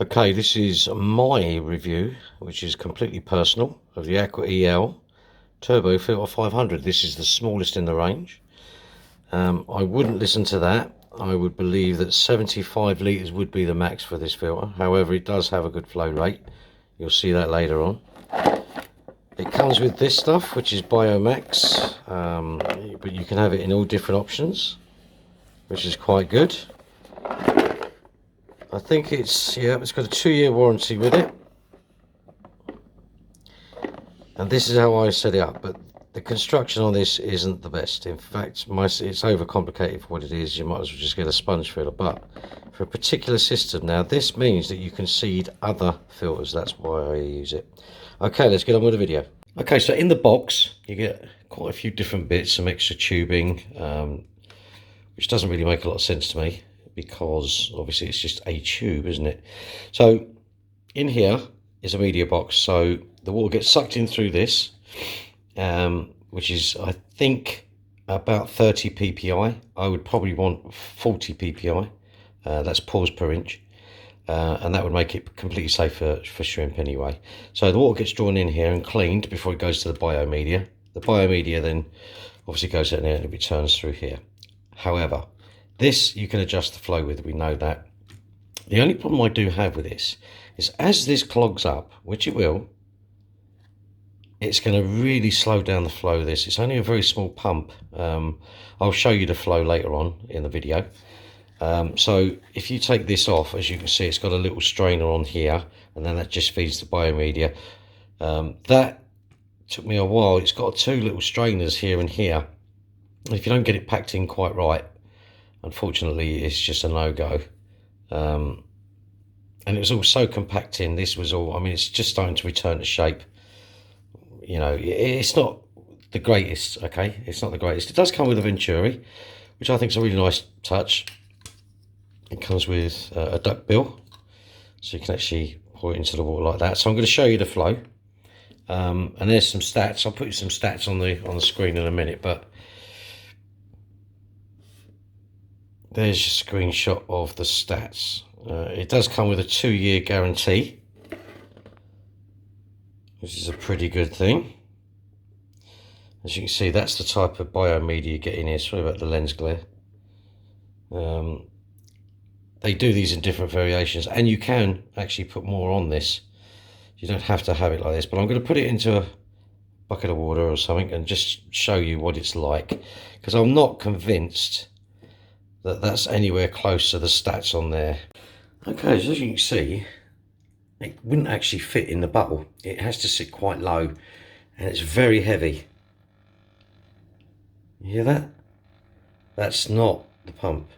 Okay, this is my review, which is completely personal, of the AquaEL Turbo Filter 500. This is the smallest in the range. I wouldn't listen to that. I would believe that 75 litres would be the max for this filter. However, it does have a good flow rate. You'll see that later on. It comes with this stuff, which is Biomax, but you can have it in all different options, which is quite good. I think it's got a 2-year warranty with it. And this is how I set it up, but the construction on this isn't the best. In fact, it's overcomplicated for what it is. You might as well just get a sponge filter. But for a particular system, now this means that you can seed other filters. That's why I use it. Okay, let's get on with the video. Okay, so in the box, you get quite a few different bits, some extra tubing, which doesn't really make a lot of sense to me, because obviously it's just a tube, isn't it? So in here is a media box, so the water gets sucked in through this, which is, I think, about 30 ppi. I would probably want 40 ppi. That's pores per inch, and that would make it completely safe for shrimp anyway. So the water gets drawn in here and cleaned before it goes to the biomedia. The biomedia then obviously goes in there and it returns through here. However, this you can adjust the flow with, we know that. The only problem I do have with this is as this clogs up, which it will, it's going to really slow down the flow of this. It's only a very small pump. I'll show you the flow later on in the video. So if you take this off, as you can see, it's got a little strainer on here, and then that just feeds the biomedia. That took me a while. It's got 2 little strainers here and here. If you don't get it packed in quite right, unfortunately, it's just a no-go. And it was all so compact in. This was all, I mean, it's just starting to return to shape. You know, it's not the greatest, okay? It's not the greatest. It does come with a Venturi, which I think is a really nice touch. It comes with a duck bill, so you can actually pour it into the water like that. So I'm going to show you the flow. And there's some stats. I'll put you some stats on the screen in a minute, but there's a screenshot of the stats. It does come with a 2-year guarantee, which is a pretty good thing. As you can see, that's the type of biomedia you get in here. Sorry about the lens glare. They do these in different variations, and you can actually put more on this. You don't have to have it like this, but I'm going to put it into a bucket of water or something and just show you what it's like, because I'm not convinced that that's anywhere close to the stats on there. Okay, so as you can see, it wouldn't actually fit in the bottle. It has to sit quite low, and it's very heavy. You hear that? That's not the pump,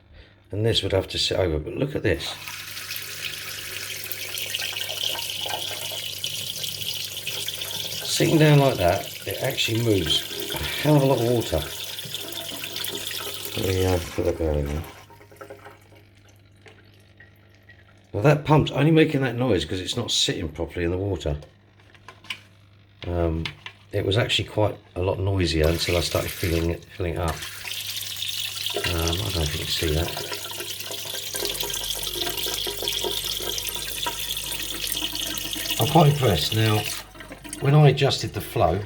and this would have to sit over. But look at this. Sitting down like that, it actually moves a hell of a lot of water. Let me put that down in there. Well, that pump's only making that noise because it's not sitting properly in the water. It was actually quite a lot noisier until I started filling it up. I don't know if you can see that. I'm quite impressed. Now, when I adjusted the flow,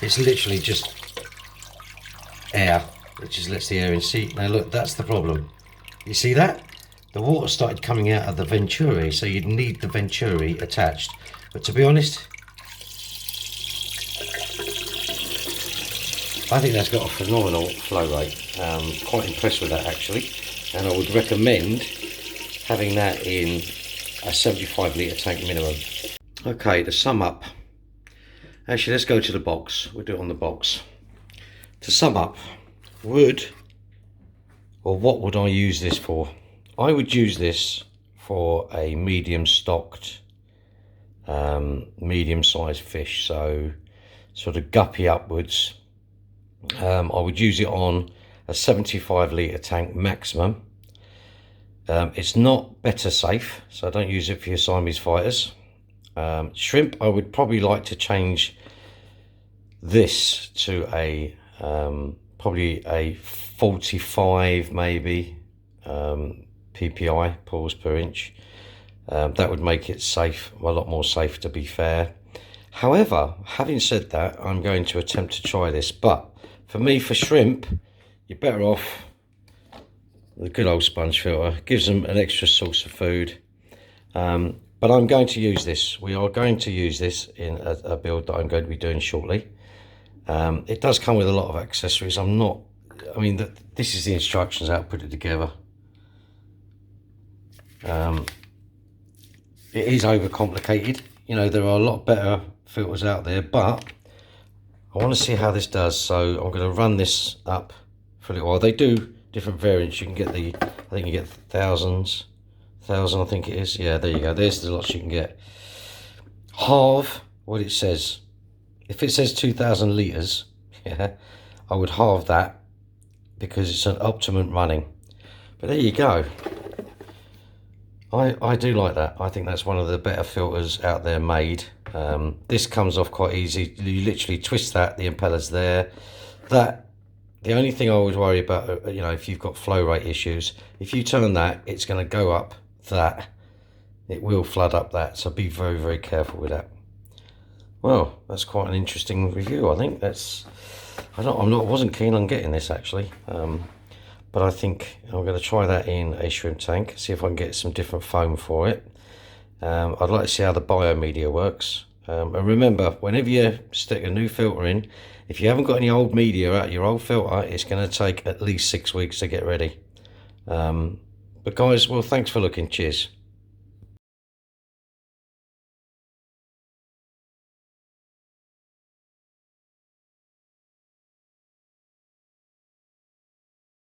it's literally just air. It just lets the air in. See, now look, that's the problem. You see that? The water started coming out of the Venturi, so you'd need the Venturi attached. But to be honest, I think that's got a phenomenal flow rate. Quite impressed with that actually, and I would recommend having that in a 75 litre tank minimum. Okay, to sum up, actually let's go to the box. We'll do it on the box. To sum up, what would I use this for? I would use this for a medium stocked, medium sized fish, so sort of guppy upwards. I would use it on a 75 litre tank maximum. It's not better safe, so I don't use it for your Siamese fighters. Shrimp, I would probably like to change this to a probably a 45 maybe PPI, pores per inch. That would make it safe, a lot more safe, to be fair. However, having said that, I'm going to attempt to try this, but for me, for shrimp, you're better off with a good old sponge filter. Gives them an extra source of food. But I'm going to use this. We are going to use this in a build that I'm going to be doing shortly. It does come with a lot of accessories. This is the instructions how to put it together. It is overcomplicated. You know, there are a lot better filters out there, but I want to see how this does. So I'm going to run this up for a little while. They do different variants. You can get I think you get thousands, I think it is. Yeah, there you go. There's the lots you can get. Halve what it says. If it says 2,000 litres, yeah, I would halve that because it's an optimum running. But there you go. I do like that. I think that's one of the better filters out there made. This comes off quite easy. You literally twist that, the impeller's there. The only thing I would worry about, you know, if you've got flow rate issues, if you turn that, it's going to go up that. It will flood up that, so be very, very careful with that. Well, that's quite an interesting review. I think I wasn't keen on getting this actually, but I think I'm going to try that in a shrimp tank, see if I can get some different foam for it. I'd like to see how the biomedia works. And remember, whenever you stick a new filter in, if you haven't got any old media out your old filter, it's going to take at least 6 weeks to get ready. But guys, well, thanks for looking. Cheers.